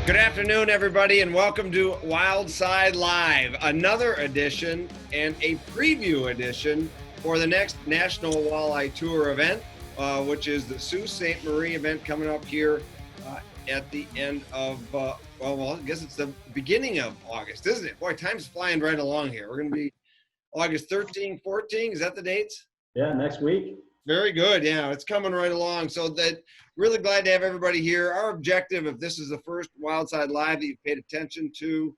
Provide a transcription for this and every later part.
Good afternoon, everybody, and welcome to Wild Side Live, another edition and a preview edition for the next National Walleye Tour event, which is the Sault Ste. Marie event coming up here at the end of, I guess it's the beginning of August, isn't it? Boy, time's flying right along here. We're going to be August 13, 14. Is that the dates? Yeah, next week. Very good. Yeah, it's coming right along. So that really glad to have everybody here. Our objective, if this is the first Wild Side Live that you've paid attention to,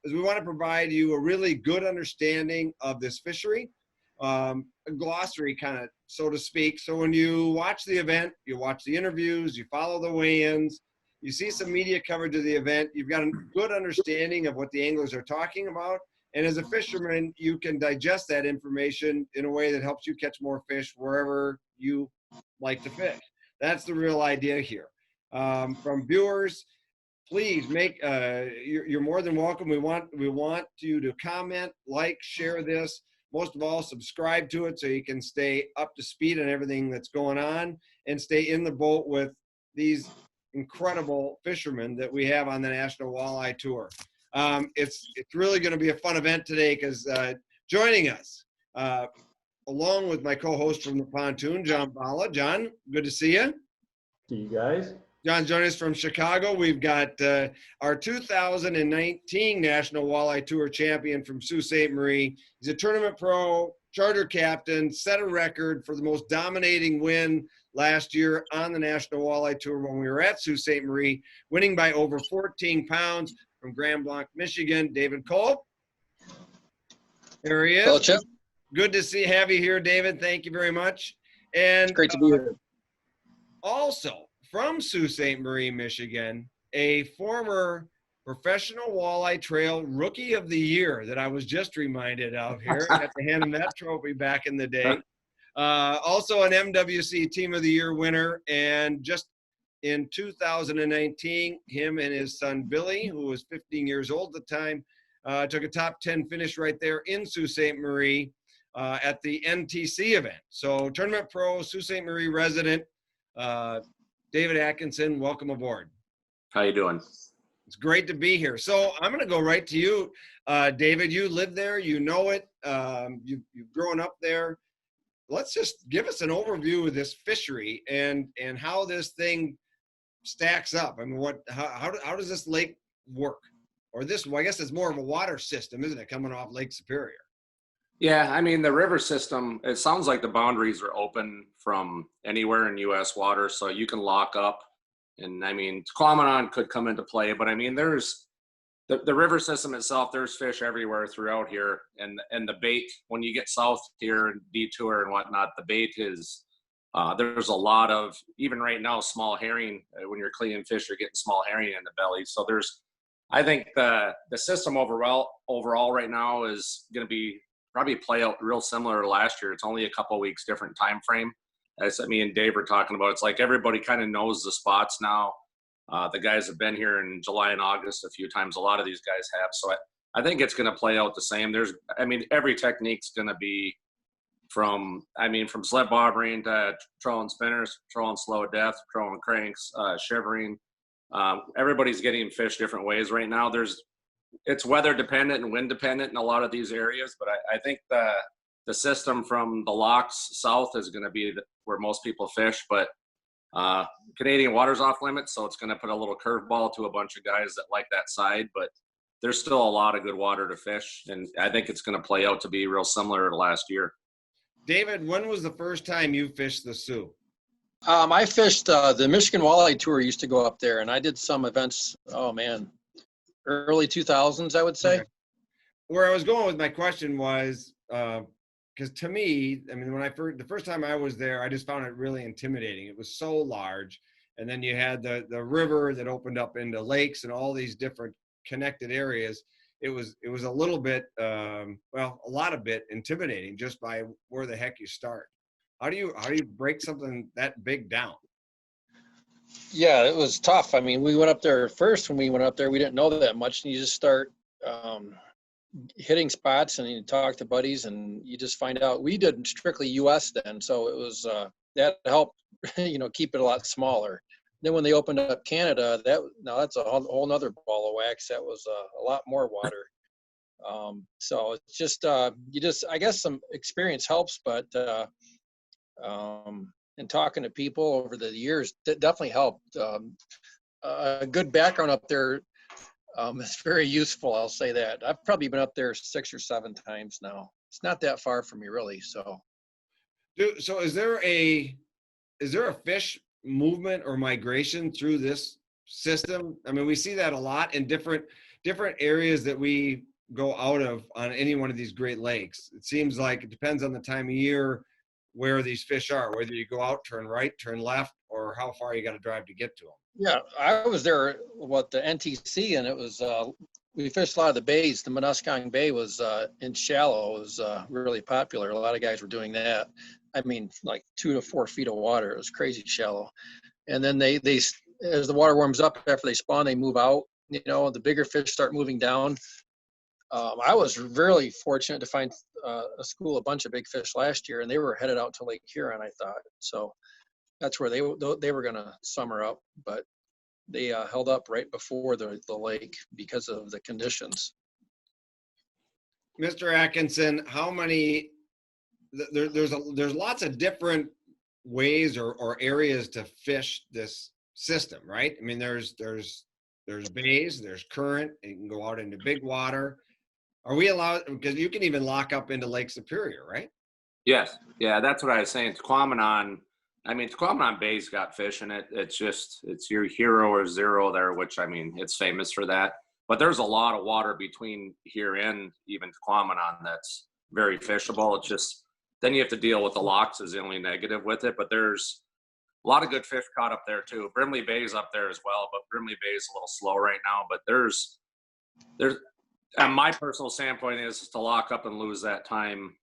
is we want to provide you a really good understanding of this fishery, a glossary kind of, so to speak. So when you watch the event, you watch the interviews, you follow the weigh-ins, you see some media coverage of the event, you've got a good understanding of what the anglers are talking about. And as a fisherman, you can digest that information in a way that helps you catch more fish wherever you like to fish. That's the real idea here. From viewers, please make, you're more than welcome. We want you to comment, like, share this. Most of all, subscribe to it so you can stay up to speed on everything that's going on and stay in the boat with these incredible fishermen that we have on the National Walleye Tour. It's really going to be a fun event today because joining us, along with my co-host from the Pontoon, John Balla. John, good to see you. See you guys. John's joining us from Chicago. We've got our 2019 National Walleye Tour champion from Sault Ste. Marie. He's a tournament pro, charter captain, set a record for the most dominating win last year on the National Walleye Tour when we were at Sault Ste. Marie, winning by over 14 pounds. From Grand Blanc, Michigan, David Kolb. There he is. Hello, Chip. Good to have you here, David. Thank you very much. And It's great to be here. Also from Sault Ste. Marie, Michigan, a former professional walleye trail rookie of the year that I was just reminded of here. I got to hand him that trophy back in the day. Also an MWC Team of the Year winner, and just in 2019, him and his son Billy, who was 15 years old at the time, took a top 10 finish right there in Sault Ste. Marie at the NTC event. So tournament pro, Sault Ste. Marie resident, David Atkinson, welcome aboard. How you doing? It's great to be here. So I'm going to go right to you, David. You live there, you know it, you've grown up there. Let's just give us an overview of this fishery and how this thing stacks up. I mean, how does this lake work? Or this, well, I guess it's more of a water system, isn't it, coming off Lake Superior? Yeah, I mean, the river system, it sounds like the boundaries are open from anywhere in U.S. water, so you can lock up. And I mean, Kwamanon could come into play, but I mean, there's the river system itself, there's fish everywhere throughout here. And the bait, when you get south here and detour and whatnot, the bait is, there's a lot of, even right now, small herring. When you're cleaning fish, you're getting small herring in the belly. So I think the system overall right now is going to be probably play out real similar to last year. It's only a couple of weeks different time frame. As me and Dave were talking about, it's like everybody kind of knows the spots now. The guys have been here in July and August a few times. A lot of these guys have. So I think it's going to play out the same. Every technique's going to be from sled bobbering to trolling spinners, trolling slow death, trolling cranks, shivering. Everybody's getting fish different ways right now. It's weather dependent and wind dependent in a lot of these areas, but I think the system from the locks south is going to be where most people fish, but Canadian water's off limits, so it's going to put a little curveball to a bunch of guys that like that side, but there's still a lot of good water to fish, and I think it's going to play out to be real similar to last year. David, when was the first time you fished the Sioux? I fished the Michigan Walleye Tour. Used to go up there, and I did some events. Oh man, early 2000s, I would say. Okay. Where I was going with my question was because to me, I mean, the first time I was there, I just found it really intimidating. It was so large, and then you had the river that opened up into lakes and all these different connected areas. It was a little bit, a lot of bit intimidating just by where the heck you start. How do you break something that big down? Yeah, it was tough. I mean, we went up there first. When we went up there, we didn't know that much, and you just start hitting spots, and you talk to buddies, and you just find out. We did strictly U.S. then, so it was that helped, keep it a lot smaller. then when they opened up Canada, that's a whole nother ball of wax. That was a lot more water. So it's just, I guess some experience helps, but and talking to people over the years, that definitely helped. A good background up there is very useful. I'll say that. I've probably been up there 6 or 7 times now. It's not that far from me, really. So is there a fish movement or migration through this system? I mean, we see that a lot in different areas that we go out of on any one of these Great Lakes. It seems like it depends on the time of year where these fish are, whether you go out, turn right, turn left, or how far you got to drive to get to them. yeah, I was there the NTC, and it was we fished a lot of the bays. The Muskong Bay was in shallow. It was really popular. A lot of guys were doing that. I mean, like 2 to 4 feet of water. It was crazy shallow. And then they as the water warms up after they spawn, they move out. You know, the bigger fish start moving down. I was really fortunate to find a bunch of big fish last year, and they were headed out to Lake Huron, I thought. So that's where they were going to summer up, but they held up right before the lake because of the conditions. Mr. Atkinson, how many? There's lots of different ways or areas to fish this system, right? I mean, there's bays, there's current, and you can go out into big water. Are we allowed, because you can even lock up into Lake Superior, right? Yes. Yeah, that's what I was saying. Tequamanon Bay's got fish in it. It's your hero or zero there, which, I mean, it's famous for that. But there's a lot of water between here and even Tequamanon that's very fishable. It's just, then you have to deal with the locks is the only negative with it. But there's a lot of good fish caught up there too. Brimley Bay's up there as well, but Brimley Bay's a little slow right now. But there's and my personal standpoint is to lock up and lose that time.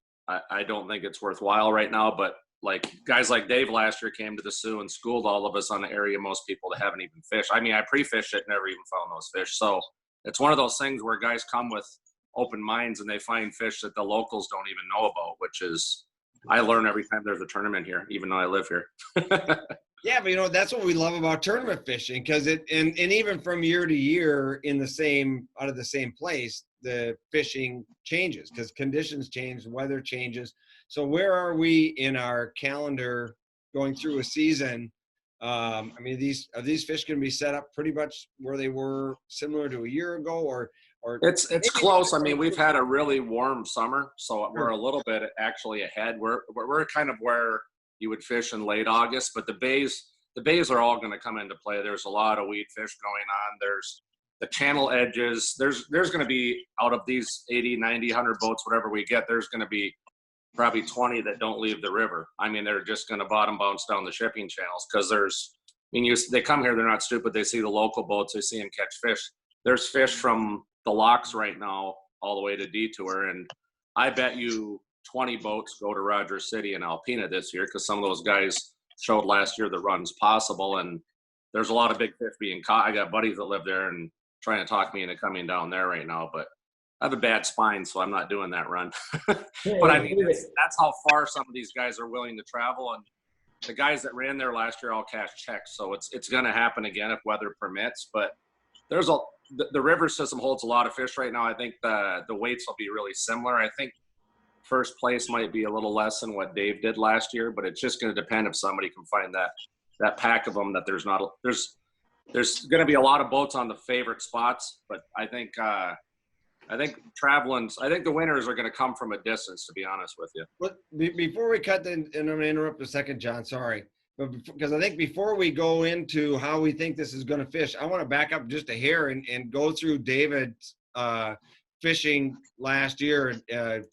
I don't think it's worthwhile right now, but like guys like Dave last year came to the Sioux and schooled all of us on the area, most people that haven't even fished. I mean, I pre-fished it, never even found those fish. So it's one of those things where guys come with open minds and they find fish that the locals don't even know about, which is, I learn every time there's a tournament here, even though I live here. Yeah, but that's what we love about tournament fishing, because and even from year to year out of the same place, the fishing changes because conditions change, weather changes. So where are we in our calendar going through a season? I mean, are these fish going to be set up pretty much where they were similar to a year ago, or it's close. I mean, we've had a really warm summer, so we're a little bit actually ahead. We're kind of where you would fish in late August, but the bays are all going to come into play. There's a lot of weed fish going on. There's the channel edges. There's going to be, out of these 80, 90, 100 boats, whatever we get, there's going to be probably 20 that don't leave the river. I mean, they're just going to bottom bounce down the shipping channels because they come here, they're not stupid. They see the local boats, they see them catch fish. There's fish from the locks right now all the way to Detour, and I bet you 20 boats go to Rogers City and Alpena this year because some of those guys showed last year the run's possible, and there's a lot of big fish being caught. I got buddies that live there and trying to talk me into coming down there right now, but I have a bad spine, so I'm not doing that run. But I mean, that's how far some of these guys are willing to travel, and the guys that ran there last year all cashed checks, so it's going to happen again if weather permits. But the river system holds a lot of fish right now. I think the weights will be really similar. I think first place might be a little less than what Dave did last year, but it's just going to depend if somebody can find that pack of them that there's going to be a lot of boats on the favorite spots. But I think the winners are going to come from a distance, to be honest with you. But before we cut, and I'm going to interrupt a second, John, sorry. But because I think before we go into how we think this is going to fish, I want to back up just a hair and go through David's fishing last year,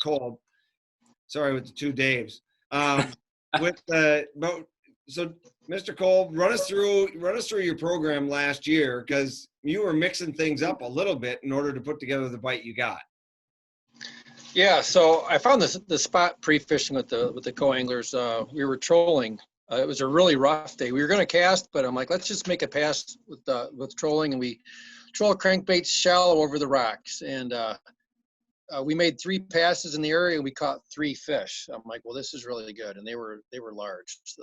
Kolb. Sorry, with the two Daves. So Mr. Kolb, run us through your program last year, because you were mixing things up a little bit in order to put together the bite you got. Yeah, so I found the spot pre-fishing with the co-anglers. We were trolling. It was a really rough day. We were going to cast, but I'm like, let's just make a pass with trolling, and we troll crankbaits shallow over the rocks. And we made 3 passes in the area, and we caught 3 fish. I'm like, well, this is really good, and they were large. So,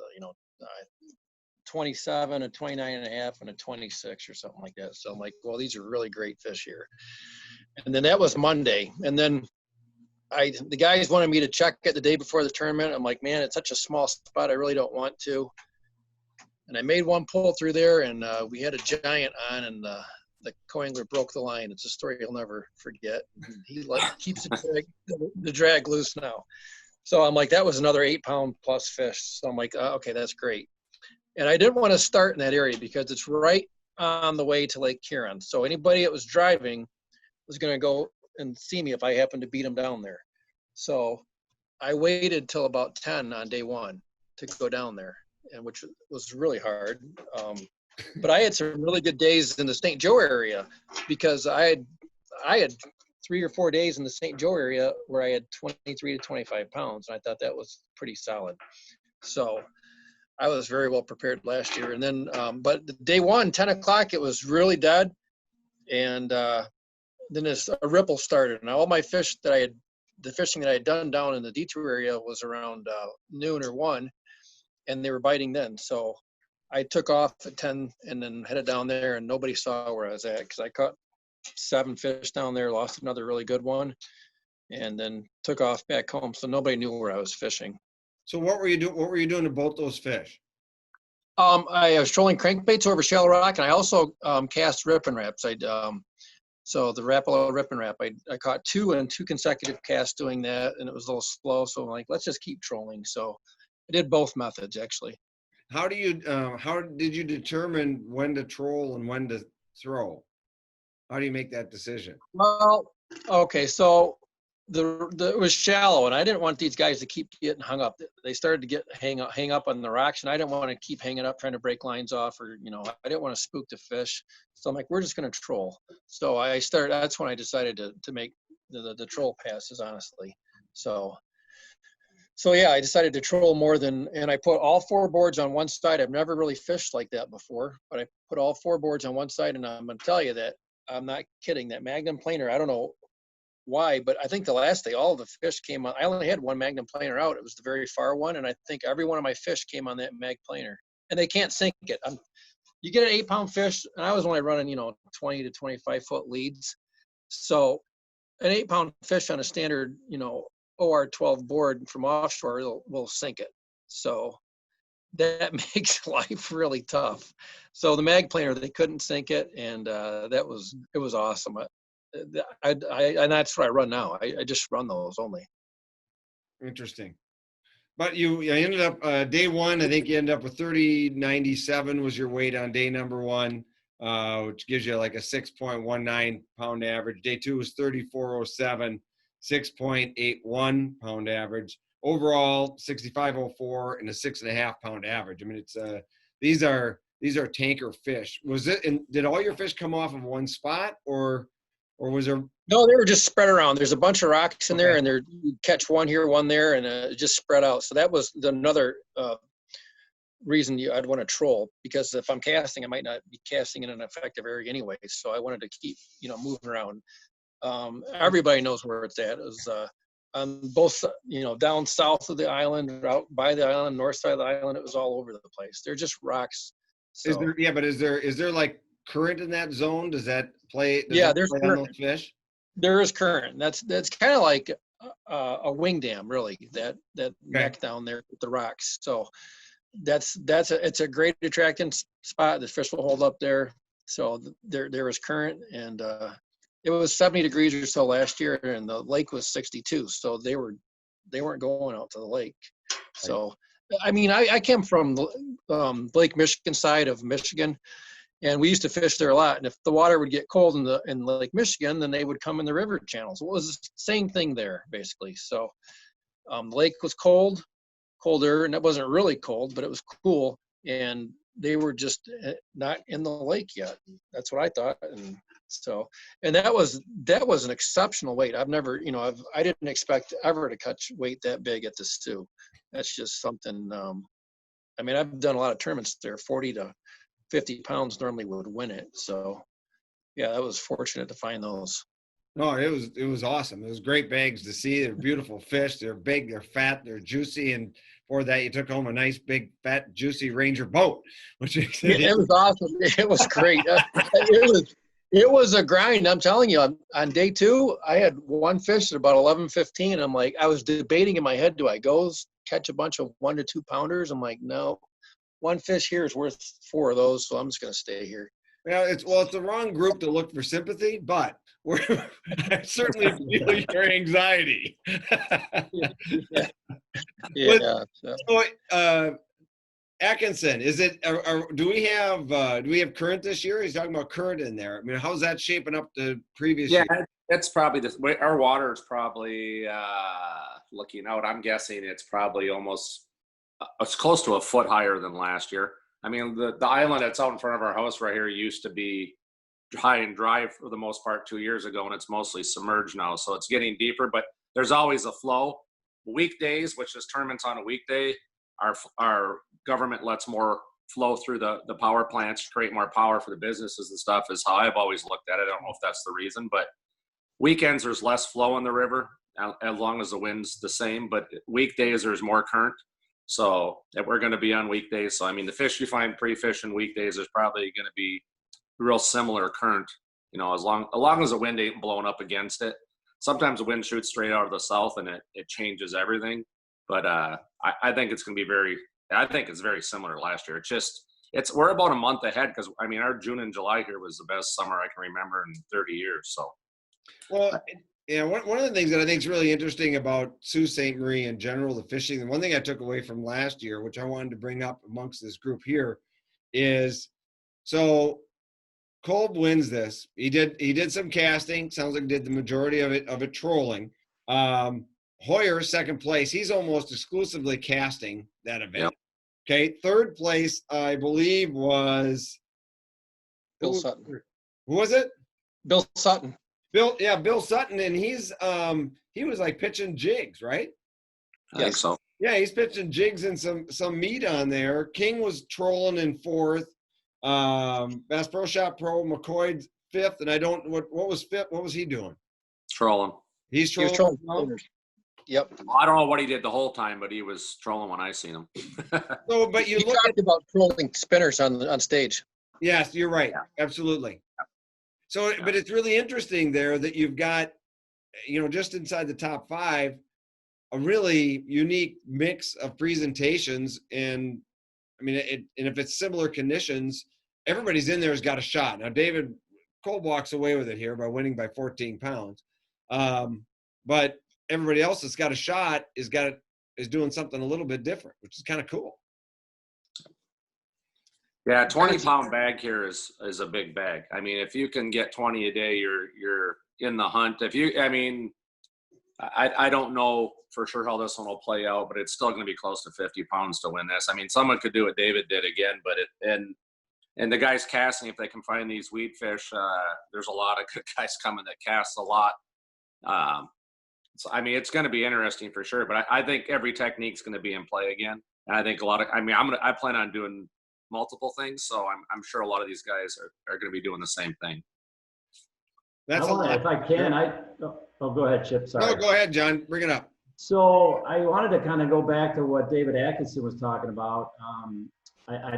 27, a 29 and a half, and a 26 or something like that. So I'm like, well, these are really great fish here. And then that was Monday. And then the guys wanted me to check it the day before the tournament. I'm like, man, it's such a small spot. I really don't want to. And I made one pull through there, and we had a giant on, and the co-angler broke the line. It's a story he'll never forget. He keeps the drag loose now. So I'm like, that was another 8-pound plus fish. So I'm like, okay, that's great. And I didn't want to start in that area because it's right on the way to Lake Huron. So anybody that was driving was going to go and see me if I happened to beat them down there. So I waited till about 10 on day one to go down there, and which was really hard. But I had some really good days in the St. Joe area because I had 3 or 4 days in the St. Joe area where I had 23 to 25 pounds. And I thought that was pretty solid. So I was very well prepared last year. And then, but day one, 10 o'clock, it was really dead. And then a ripple started. And all my fish the fishing that I had done down in the detour area was around noon or 1, and they were biting then. So I took off at 10 and then headed down there, and nobody saw where I was at because I caught 7 fish down there, lost another really good one, and then took off back home. So nobody knew where I was fishing. So what were you doing? What were you doing to boat those fish? I was trolling crankbaits over shallow rock, and I also cast rip and wraps. So the Rapala rip and wrap, I caught 2 in 2 consecutive casts doing that, and it was a little slow. So I'm like, let's just keep trolling. So I did both methods actually. How did you determine when to troll and when to throw? How do you make that decision? Well, okay, so it was shallow, and I didn't want these guys to keep getting hung up. They started to hang up on the rocks, and I didn't want to keep hanging up trying to break lines off, or I didn't want to spook the fish. So I'm like, we're just going to troll. So that's when I decided to make the troll passes, honestly. So yeah, I decided to troll more and I put all 4 boards on one side. I've never really fished like that before, but I put all 4 boards on one side, and I'm going to tell you that I'm not kidding. That Magnum planer, I don't know why, but I think the last day, all of the fish came on. I only had one Magnum planer out. It was the very far one, and I think every one of my fish came on that Mag planer, and they can't sink it. You get an 8-pound fish, and I was only running, 20 to 25 foot leads. So an 8-pound fish on a standard, OR 12 board from offshore will sink it. So that makes life really tough. So the Mag planer, they couldn't sink it, and it was awesome. And that's what I run now. I just run those only. Interesting. But you ended up day one, I think you ended up with 30.97 was your weight on day number 1, which gives you like a 6.19 pound average. Day 2 was 34.07, 6.81 pound average. Overall, 65.04 and a 6.5 pound average. I mean, it's these are tanker fish. Did all your fish come off of one spot, or was there? No, they were just spread around. There's a bunch of rocks in there, and you catch one here, one there, and it just spread out. So that was another reason I'd want to troll, because if I'm casting, I might not be casting in an effective area anyway. So I wanted to keep, moving around. Everybody knows where it's at. It was on both, down south of the island, out by the island, north side of the island. It was all over the place. They're just rocks. So, is there like current in that zone? Does that play? There's play current. On those fish? There is current. That's kind of like a wing dam, really. That neck down there with the rocks. So it's a great attracting spot. The fish will hold up there. So there is current, and it was 70 degrees or so last year, and the lake was 62. So they weren't going out to the lake. So I mean, I came from Lake Michigan side of Michigan, and we used to fish there a lot. And if the water would get cold in Lake Michigan, then they would come in the river channels. It was the same thing there, basically. So the lake was colder, and it wasn't really cold, but it was cool. And they were just not in the lake yet. That's what I thought. And so, and that was an exceptional weight. I've never, I didn't expect ever to catch weight that big at the Sioux. That's just something. I mean, I've done a lot of tournaments there. 40 to 50 pounds normally would win it. So yeah, I was fortunate to find those. No, it was awesome. It was great bags to see. They're beautiful fish. They're big, they're fat, they're juicy. And for that, you took home a nice, big, fat, juicy Ranger boat, which is It was awesome. It was great. It was a grind. I'm telling you, on day 2, I had one fish at about 11:15. I'm like, I was debating in my head, do I go catch a bunch of 1 to 2 pounders? I'm like, no, one fish here is worth 4 of those, so I'm just going to stay here. Yeah, it's the wrong group to look for sympathy, but I certainly feel your anxiety. Yeah. So, Atkinson, is it? Do we have current this year? He's talking about current in there. I mean, how's that shaping up the previous year? It's probably this. Our water is probably looking out. I'm guessing it's probably almost it's close to a foot higher than last year. I mean, the island that's out in front of our house right here used to be high and dry for the most part 2 years ago, and it's mostly submerged now. So it's getting deeper, but there's always a flow. Weekdays, which is tournaments on a weekday, our government lets more flow through the power plants to create more power for the businesses and stuff, is how I've always looked at it. I don't know if that's the reason, but weekends there's less flow in the river as long as the wind's the same, but weekdays there's more current. So we're going to be on weekdays. So, I mean, the fish you find pre-fishing weekdays is probably going to be real similar current, as long as the wind ain't blowing up against it. Sometimes the wind shoots straight out of the south and it changes everything. But I think it's going to be it's very similar to last year. We're about a month ahead because, I mean, our June and July here was the best summer I can remember in 30 years. So, well, yeah, one of the things that I think is really interesting about Sault Ste. Marie in general, the fishing, the one thing I took away from last year, which I wanted to bring up amongst this group here, is so Kolb wins this. He did some casting. Sounds like he did the majority of it trolling. Hoyer, second place. He's almost exclusively casting that event. Yep. Okay, third place, I believe, was Bill Sutton. Who was it? Bill Sutton. Bill Sutton, and he was like pitching jigs, right? I think so. Yeah, he's pitching jigs and some meat on there. King was trolling in 4th. Bass Pro Shop Pro McCoy's 5th, and I don't what was 5th. What was he doing? Trolling. He's trolling. Yep. Well, I don't know what he did the whole time, but he was trolling when I seen him. So, but you look talked about trolling spinners on stage. Yes, you're right. Yeah. Absolutely. So, but it's really interesting there that you've got, just inside the top 5, a really unique mix of presentations. And I mean, and if it's similar conditions, everybody's in there has got a shot. Now, David Kolb walks away with it here by winning by 14 pounds. But everybody else that's got a shot is doing something a little bit different, which is kind of cool. Yeah, 20-pound bag here is a big bag. I mean, if you can get 20 a day, you're in the hunt. I don't know for sure how this one will play out, but it's still going to be close to 50 pounds to win this. I mean, someone could do what David did again, but and the guys casting, if they can find these weed fish, there's a lot of good guys coming that cast a lot. So, I mean, it's going to be interesting for sure, but I think every technique's going to be in play again. And I think I plan on doing multiple things, so I'm sure a lot of these guys are going to be doing the same thing. That's if I can, go ahead, Chip. Sorry. No, go ahead, John. Bring it up. So I wanted to kind of go back to what David Atkinson was talking about. I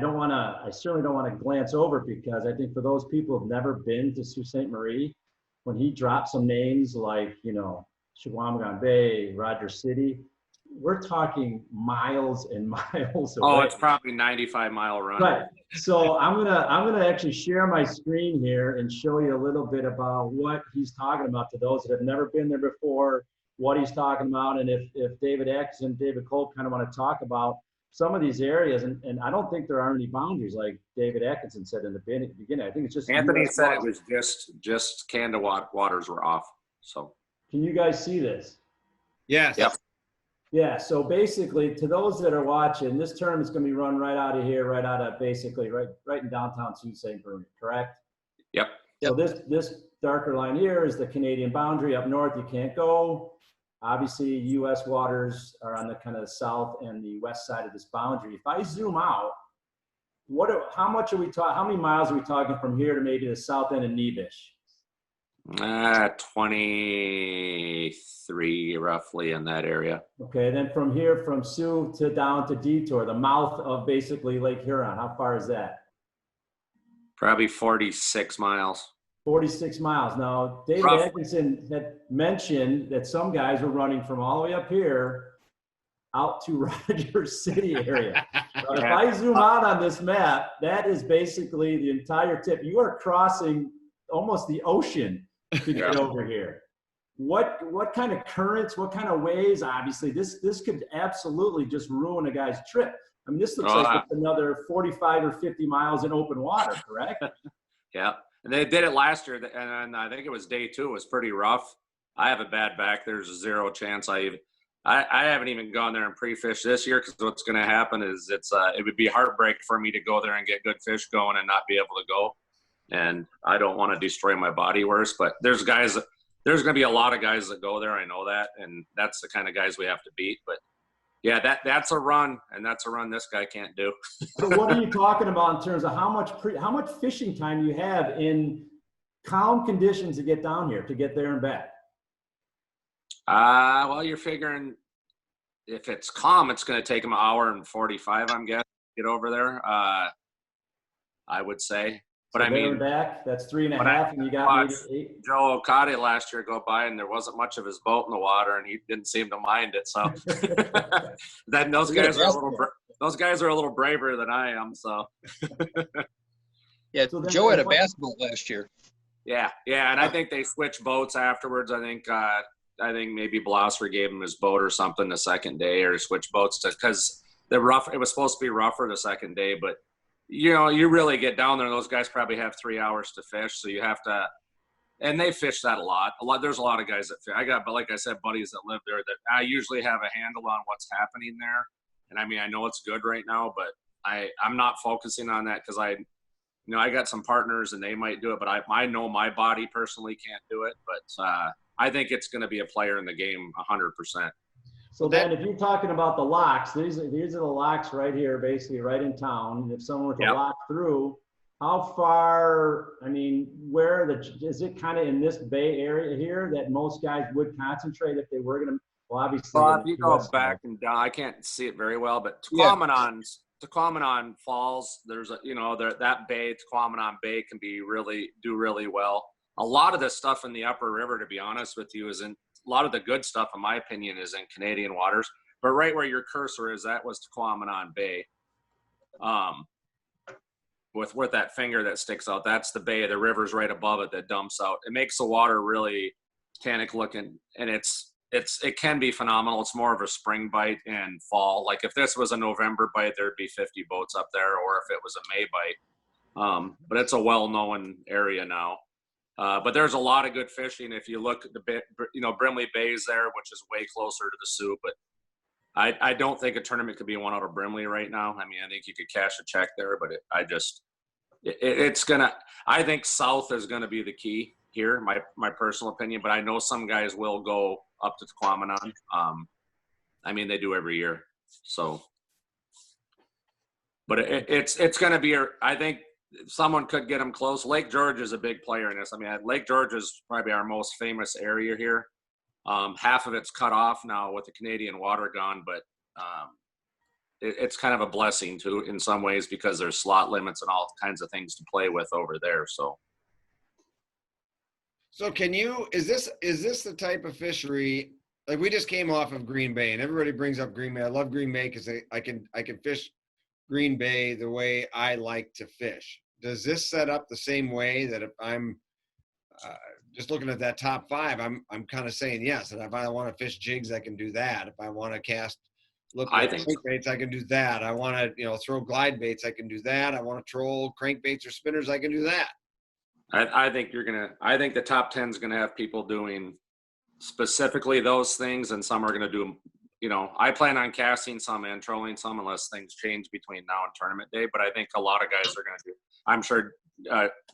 certainly don't want to glance over, because I think for those people who've never been to Sault Ste. Marie, when he dropped some names like, Chequamegon Bay, Rogers City, we're talking miles and miles away. Oh, it's probably 95-mile run. Right. So I'm gonna actually share my screen here and show you a little bit about what he's talking about to those that have never been there before, what he's talking about, and if David Atkinson, David Kolb kind of want to talk about some of these areas, and I don't think there are any boundaries like David Atkinson said in the beginning. I think it's just Anthony said it was just Canada waters were off. So can you guys see this? Yes. Yep. Yeah, so basically, to those that are watching, this term is going to be run right out of here, right out of basically right in downtown Sault Ste. Marie, correct? Yep. So this darker line here is the Canadian boundary. Up north, you can't go. Obviously, U.S. waters are on the kind of south and the west side of this boundary. If I zoom out, how many miles are we talking from here to maybe the south end of Nebish? 23 roughly in that area. Okay, then from here, from Sioux to down to Detour, the mouth of basically Lake Huron, how far is that? Probably 46 miles. 46 miles. Now, David Rough. Atkinson had mentioned that some guys were running from all the way up here out to Rogers City area. If I zoom out on this map, that is basically the entire tip. You are crossing almost the ocean to get over here. What kind of currents, what kind of waves? Obviously, this could absolutely just ruin a guy's trip. I mean, this looks like it's another 45 or 50 miles in open water, correct? Yeah. And they did it last year, and I think it was day 2. It was pretty rough. I have a bad back. There's zero chance I haven't even gone there and pre-fished this year, because what's going to happen is it would be heartbreak for me to go there and get good fish going and not be able to go. And I don't want to destroy my body worse. But there's going to be a lot of guys that go there. I know that, and that's the kind of guys we have to beat. But yeah, that's a run, and that's a run this guy can't do. So what are you talking about in terms of how much fishing time you have in calm conditions to get down here, to get there and back? Well, you're figuring if it's calm, it's going to take him an hour and 45, I'm guessing, to get over there. I would say. But So I mean, back, that's 3.5, and you got maybe 8. Joe Okade last year go by, and there wasn't much of his boat in the water, and he didn't seem to mind it. So then those guys are a little braver than I am. So yeah, so Joe had a bass boat last year. Yeah, and I think they switched boats afterwards. I think maybe Blosser gave him his boat or something the second day, or switched boats because it was supposed to be rougher the second day, but you know, you really get down there and those guys probably have 3 hours to fish. So you have to, and they fish that a lot. There's a lot of guys that fish. But like I said, buddies that live there that I usually have a handle on what's happening there. And I mean, I know it's good right now, but I'm not focusing on that because I got some partners and they might do it, but I know my body personally can't do it. But I think it's going to be a player in the game 100%. So then if you're talking about the locks, these are the locks right here, basically right in town. If someone were to lock through, how far, I mean, is it kind of in this bay area here that most guys would concentrate if they were going to, well, obviously. Well, if you go back and down, I can't see it very well, but Tequamanon Falls, there's that bay, Tequamanon Bay can do really well. A lot of the stuff in the upper river, to be honest with you, a lot of the good stuff, in my opinion, is in Canadian waters. But right where your cursor is, that was Tequamanon Bay. With that finger that sticks out, that's the bay. The river's right above it that dumps out. It makes the water really tannic looking, and it can be phenomenal. It's more of a spring bite and fall. Like if this was a November bite, there'd be 50 boats up there, or if it was a May bite. But it's a well-known area now. But there's a lot of good fishing. If you look at Brimley Bay's there, which is way closer to the Sioux, but I don't think a tournament could be won out of Brimley right now. I mean, I think you could cash a check there, but I think South is going to be the key here, my personal opinion, but I know some guys will go up to Tequamanon. I mean, they do every year. So, but it's going to be, I think, someone could get them close. Lake George is a big player in this. I mean, Lake George is probably our most famous area here. Half of it's cut off now with the Canadian water gone, but it's kind of a blessing too in some ways because there's slot limits and all kinds of things to play with over there. So is this the type of fishery, like we just came off of Green Bay and everybody brings up Green Bay. I love Green Bay because I can fish Green Bay the way I like to fish. Does this set up the same way that if I'm just looking at that top 5, I'm kind of saying yes, and if I want to fish jigs, I can do that. If I want to cast crankbaits, I can do that. I want to throw glide baits, I can do that. I want to troll crankbaits or spinners, I can do that. I think the top 10 is gonna have people doing specifically those things, and some are gonna do. I plan on casting some and trolling some unless things change between now and tournament day. But I think a lot of guys are going to do. I'm sure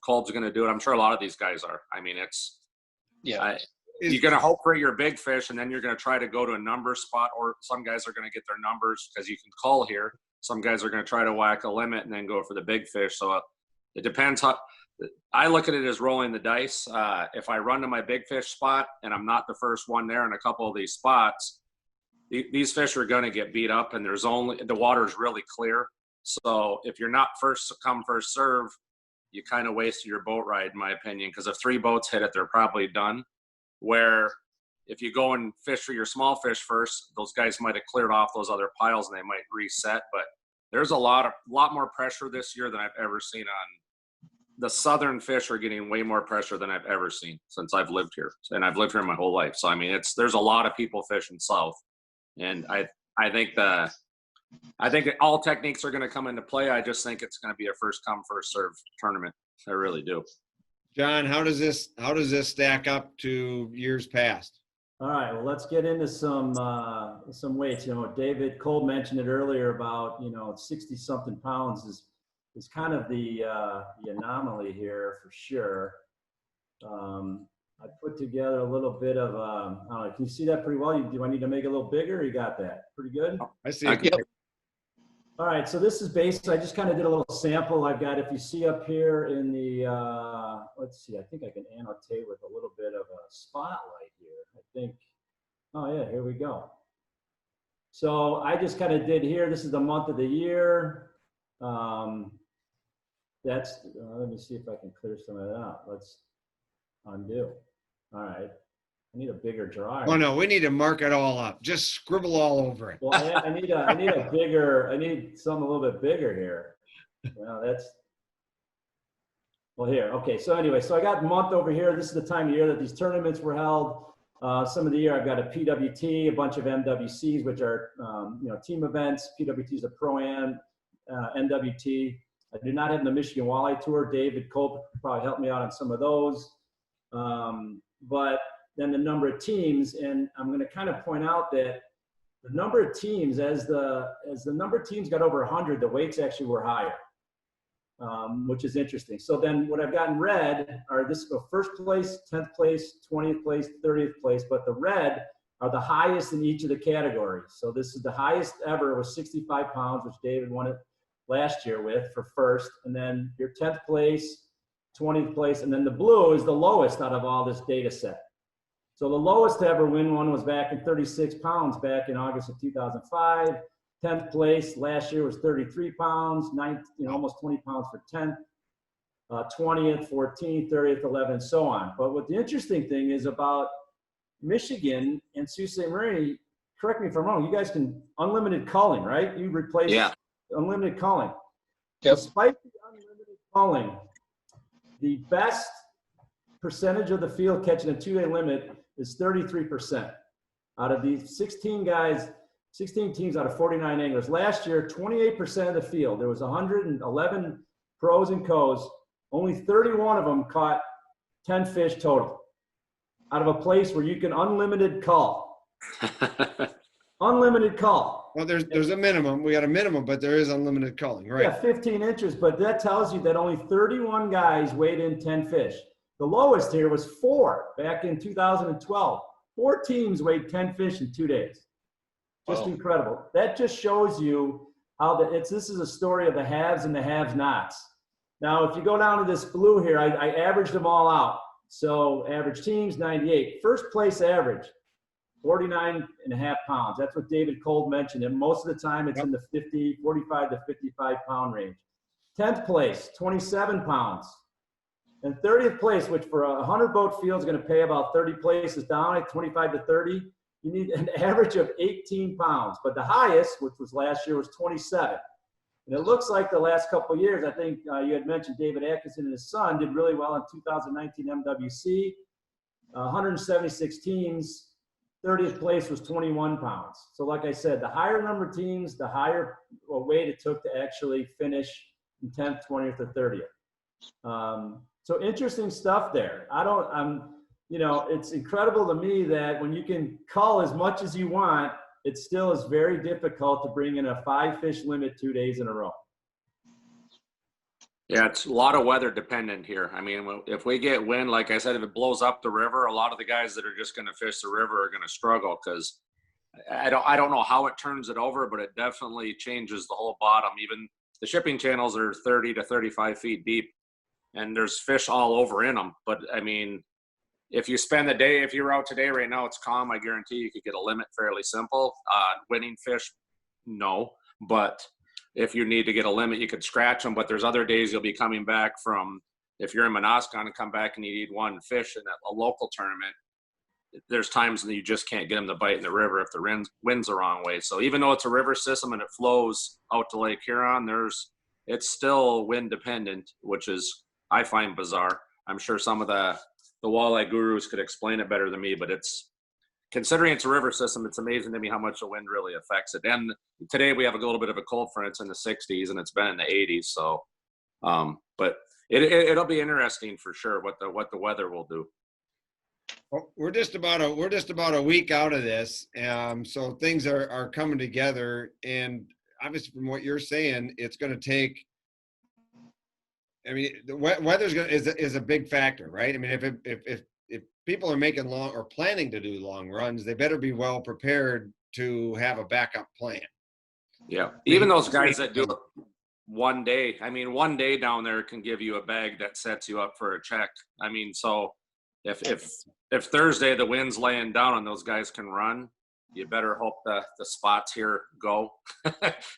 Kolb's going to do it. I'm sure a lot of these guys are. I mean, you're going to hope for your big fish, and then you're going to try to go to a number spot. Or some guys are going to get their numbers because you can call here. Some guys are going to try to whack a limit and then go for the big fish. So It depends how. I look at it as rolling the dice. If I run to my big fish spot and I'm not the first one there in a couple of these spots, these fish are going to get beat up, and the water's really clear. So if you're not first come, first serve, you kind of wasted your boat ride, in my opinion, because if 3 boats hit it, they're probably done. Where if you go and fish for your small fish first, those guys might have cleared off those other piles and they might reset. But there's a lot more pressure this year than I've ever seen on. The southern fish are getting way more pressure than I've ever seen since I've lived here, and I've lived here my whole life. So I mean, there's a lot of people fishing south, and I think all techniques are going to come into play. I just think it's going to be a first come first serve tournament. I really do. John, how does this stack up to years past? All right, well, let's get into some weights. You know, David Kolb mentioned it earlier about 60-something pounds is kind of the anomaly here for sure. I put together a little bit of, I don't know, can you see that pretty well? Do I need to make it a little bigger, or you got that pretty good? I see it. Yep. All right, so this is based, I just kind of did a little sample. I've got, if you see up here in the, let's see, I think I can annotate with a little bit of a spotlight here. I think, oh yeah, here we go. So I just kind of did here, this is the month of the year. That's, let me see if I can clear some of that out. Let's undo. All right. I need a bigger drawing. Oh no, we need to mark it all up. Just scribble all over it. Well, I need a bigger, I need something a little bit bigger here. Well, well here, okay. So anyway, so I got month over here. This is the time of year that these tournaments were held. Some of the year I've got a PWT, a bunch of MWCs, which are, team events. PWT is a Pro-Am, NWT. I do not have the Michigan Walleye Tour. David Kolb probably helped me out on some of those. But then the number of teams, and I'm going to kind of point out that the number of teams, as the number of teams got over 100, the weights actually were higher, which is interesting. So then what I've got in red are this first place, 10th place, 20th place, 30th place, but the red are the highest in each of the categories. So this is the highest ever, was 65 pounds, which David won it last year with for first, and then your 10th place, 20th place, and then the blue is the lowest out of all this data set. So the lowest to ever win one was back in 36 pounds back in August of 2005. 10th place last year was 33 pounds, almost 20 pounds for 10th, 20th, 14th, 30th, 11th, and so on. But what the interesting thing is about Michigan and Sault Ste. Marie, correct me if I'm wrong, you guys can unlimited culling, right? You replace unlimited culling. Yep. Despite the unlimited culling, the best percentage of the field catching a 2-day limit is 33%. Out of these 16 guys, 16 teams out of 49 anglers. Last year, 28% of the field, there was 111 pros and co's, only 31 of them caught 10 fish total out of a place where you can unlimited cull. Unlimited cull. Well, there's a minimum. We got a minimum, but there is unlimited culling, right? Yeah, 15 inches, but that tells you that only 31 guys weighed in 10 fish. The lowest here was 4 back in 2012. 4 teams weighed 10 fish in 2 days. Just incredible. That just shows you how this is a story of the haves and the have-nots. Now, if you go down to this blue here, I averaged them all out. So average teams, 98. First place average, 49.5 pounds. That's what David Kolb mentioned. And most of the time, it's in the 45 to 55 pound range. 10th place, 27 pounds. And 30th place, which for a 100 boat field is going to pay about 30 places down at 25 to 30, you need an average of 18 pounds. But the highest, which was last year, was 27. And it looks like the last couple of years, I think you had mentioned David Atkinson and his son did really well in 2019 MWC. 176 teams, 30th place was 21 pounds. So like I said, the higher number of teams, the higher weight it took to actually finish in 10th, 20th, or 30th. So interesting stuff there. It's incredible to me that when you can cull as much as you want, it still is very difficult to bring in a 5-fish limit 2 days in a row. Yeah, it's a lot of weather dependent here. I mean, if we get wind, like I said, if it blows up the river, a lot of the guys that are just going to fish the river are going to struggle because I don't know how it turns it over, but it definitely changes the whole bottom. Even the shipping channels are 30 to 35 feet deep. and there's fish all over in them. But I mean, if you spend the day, if you're out today right now, it's calm. I guarantee you could get a limit fairly simple. Winning fish, no. But if you need to get a limit, you could scratch them. But there's other days you'll be coming back from, if you're in Monascon and come back and you need one fish in a local tournament, there's times that you just can't get them to bite in the river if the wind's the wrong way. So even though it's a river system and it flows out to Lake Huron, it's still wind dependent, which is, I find bizarre. I'm sure some of the walleye gurus could explain it better than me, but considering it's a river system, it's amazing to me how much the wind really affects it. And today we have a little bit of a cold front. It's in the 60s and it's been in the 80s. So, but it'll be interesting for sure what the weather will do. Well, we're just about a week out of this, so things are coming together. And obviously, from what you're saying, it's going to take. I mean, the weather's is a big factor, right? I mean, if people are making long or planning to do long runs, they better be well prepared to have a backup plan. Yeah, even those guys that do it one day. I mean, one day down there can give you a bag that sets you up for a check. I mean, so if Thursday the wind's laying down and those guys can run, you better hope the spots here go.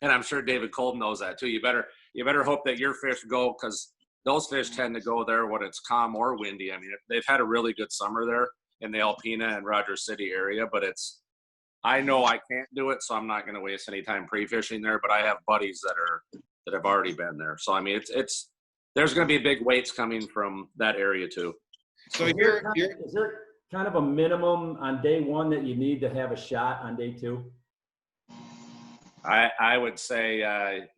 And I'm sure David Kolb knows that too. You better hope that your fish go, because those fish tend to go there when it's calm or windy. I mean, they've had a really good summer there in the Alpena and Rogers City area, but I know I can't do it, so I'm not going to waste any time pre-fishing there. But I have buddies that have already been there. So I mean, there's going to be big weights coming from that area too. So is there kind of a minimum on day one that you need to have a shot on day two? I would say,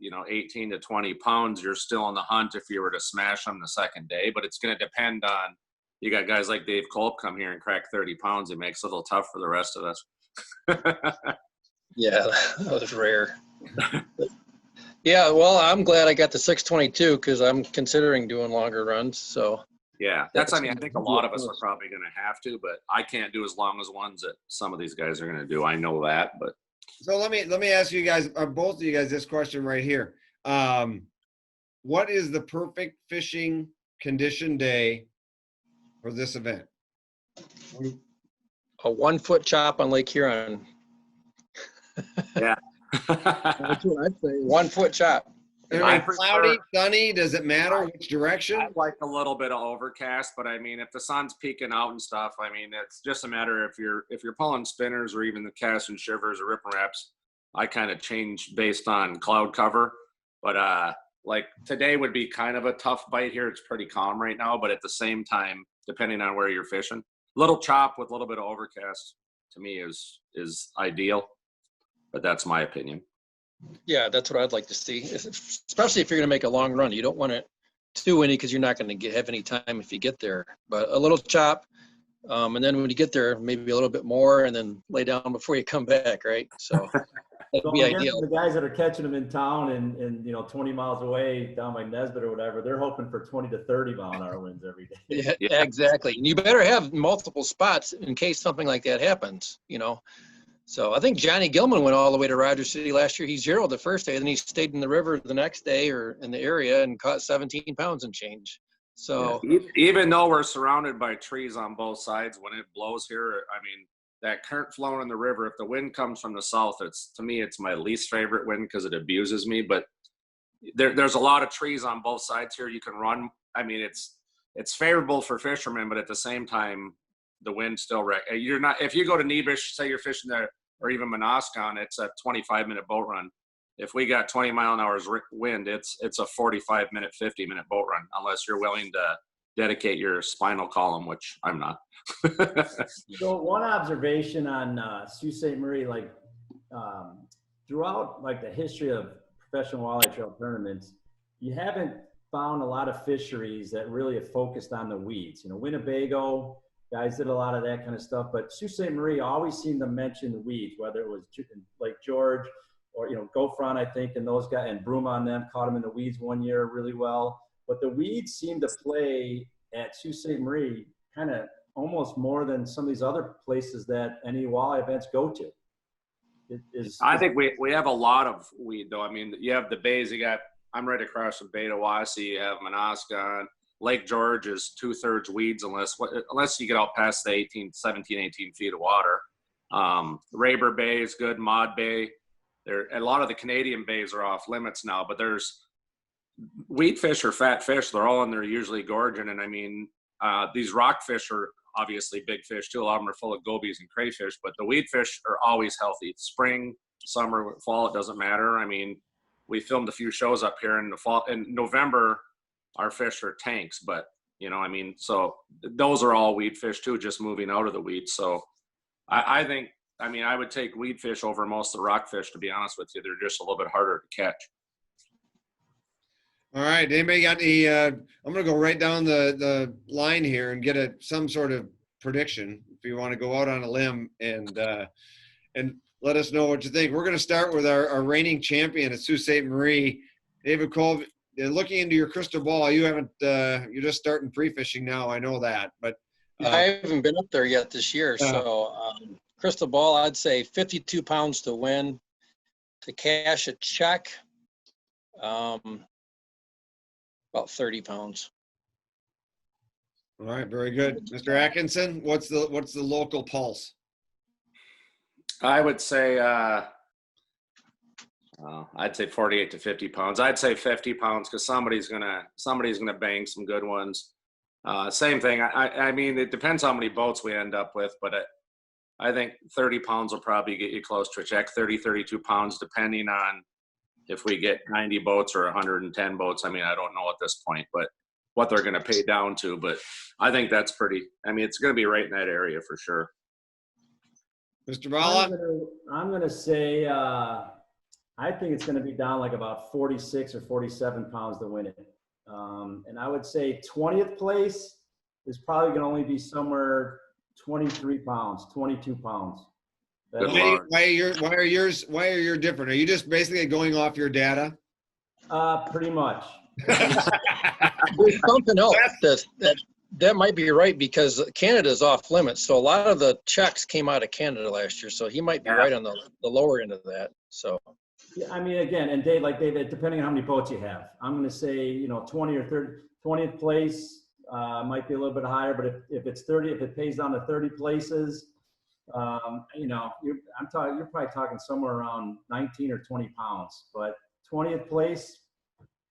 18 to 20 pounds, you're still on the hunt if you were to smash them the second day, but it's going to depend on, you got guys like Dave Kolb come here and crack 30 pounds. It makes it a little tough for the rest of us. Yeah, that was rare. Yeah, well, I'm glad I got the 622 because I'm considering doing longer runs. So yeah, I think a lot of us are probably going to have to, but I can't do as long as ones that some of these guys are going to do. I know that, but. So let me ask you guys, both of you guys, this question right here. What is the perfect fishing condition day for this event? a 1 foot chop on Lake Huron. Yeah. That's what I'd say. 1 foot chop. I mean, cloudy, sunny, does it matter which direction? I like a little bit of overcast, but I mean, if the sun's peeking out and stuff, I mean, it's just a matter if you're pulling spinners or even the cast and shivers or rip and wraps, I kind of change based on cloud cover. But like today would be kind of a tough bite here. It's pretty calm right now, but at the same time, depending on where you're fishing, little chop with a little bit of overcast to me is ideal, but that's my opinion. Yeah, that's what I'd like to see, especially if you're going to make a long run. You don't want it too windy because you're not going to have any time if you get there. But a little chop, and then when you get there, maybe a little bit more, and then lay down before you come back, right? So that'd be ideal. The guys that are catching them in town and 20 miles away down by Nesbitt or whatever, they're hoping for 20 to 30 mile-an-hour winds every day. Yeah, exactly. And you better have multiple spots in case something like that happens, So I think Johnny Gilman went all the way to Rogers City last year. He zeroed the first day, then he stayed in the river the next day or in the area and caught 17 pounds and change. So even though we're surrounded by trees on both sides, when it blows here, I mean, that current flowing in the river, if the wind comes from the south, to me, it's my least favorite wind because it abuses me. But there's a lot of trees on both sides here. You can run. I mean, it's favorable for fishermen, but at the same time, the wind still you're not, if you go to Nebish, say you're fishing there, or even Monascon, it's a 25-minute boat run. If we got 20 mile-an-hour wind, it's a 45-minute, 50-minute boat run, unless you're willing to dedicate your spinal column, which I'm not. So one observation on Sault Ste. Marie, throughout the history of professional walleye trail tournaments, you haven't found a lot of fisheries that really have focused on the weeds. Winnebago, guys did a lot of that kind of stuff, but Sault Ste. Marie always seemed to mention the weeds, whether it was Lake George or, Gofron, I think, and those guys, and Broom on them, caught them in the weeds one year really well. But the weeds seem to play at Sault Ste. Marie kind of almost more than some of these other places that any walleye events go to. I think we have a lot of weed, though. I mean, you have the bays, I'm right across from Beta Wasi, you have Monascon, Lake George is 2/3 weeds unless you get out past the 17, 18 feet of water. Rayber Bay is good, Maud Bay. A lot of the Canadian bays are off limits now, but there's weed fish or fat fish. They're all in there usually gorging. And I mean, these rockfish are obviously big fish too. A lot of them are full of gobies and crayfish, but the weed fish are always healthy. Spring, summer, fall, it doesn't matter. I mean, we filmed a few shows up here in the fall. In November, our fish are tanks, but you know, I mean, so those are all weed fish too, just moving out of the weeds. So I think, I mean, I would take weed fish over most of the rockfish, to be honest with you. They're just a little bit harder to catch. All right. Anybody got any, I'm going to go right down the line here and get some sort of prediction if you want to go out on a limb and let us know what you think. We're going to start with our reigning champion at Sault Ste. Marie, David Kolb. Looking into your crystal ball, you're just starting pre-fishing now. I know that, but I haven't been up there yet this year. So crystal ball, I'd say 52 pounds to win. To cash a check, about 30 pounds. All right, very good. Mr. Atkinson, what's the local pulse? I would say, I'd say 48 to 50 pounds. I'd say 50 pounds because somebody's gonna bang some good ones. Same thing. I mean, it depends how many boats we end up with, but I think 30 pounds will probably get you close to a check. 30, 32 pounds, depending on if we get 90 boats or 110 boats. I mean, I don't know at this point, but what they're going to pay down to. But I think that's pretty. I mean, it's going to be right in that area for sure. Mr. Balla? I'm going to say I think it's going to be down like about 46 or 47 pounds to win it. And I would say 20th place is probably going to only be somewhere 23 pounds, 22 pounds. Why are yours different? Are you just basically going off your data? Pretty much. There's something else that might be right because Canada's off limits. So a lot of the checks came out of Canada last year. So he might be right on the lower end of that. So. Yeah, I mean, again, and David, depending on how many boats you have, I'm going to say, 20 or 30, 20th place might be a little bit higher, but if it's 30, if it pays down to 30 places, you're probably talking somewhere around 19 or 20 pounds, but 20th place,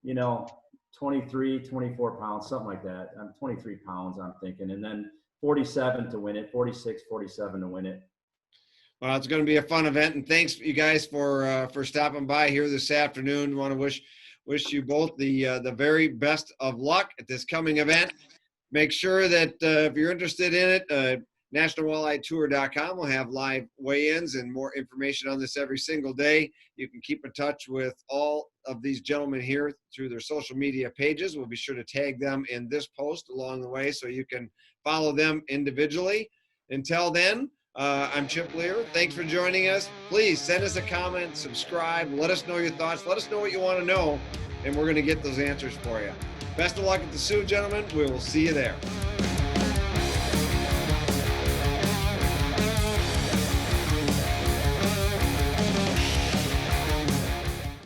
23, 24 pounds, something like that. 23 pounds, I'm thinking, and then 47 to win it, 46, 47 to win it. Well, it's going to be a fun event, and thanks you guys for stopping by here this afternoon. Want to wish you both the very best of luck at this coming event. Make sure that if you're interested in it, nationalwalletetour.com will have live weigh-ins and more information on this every single day. You can keep in touch with all of these gentlemen here through their social media pages. We'll be sure to tag them in this post along the way so you can follow them individually. Until then, I'm Chip Leer. Thanks for joining us. Please send us a comment, subscribe, let us know your thoughts, let us know what you want to know, and we're going to get those answers for you. Best of luck at the Sioux, gentlemen. We will see you there.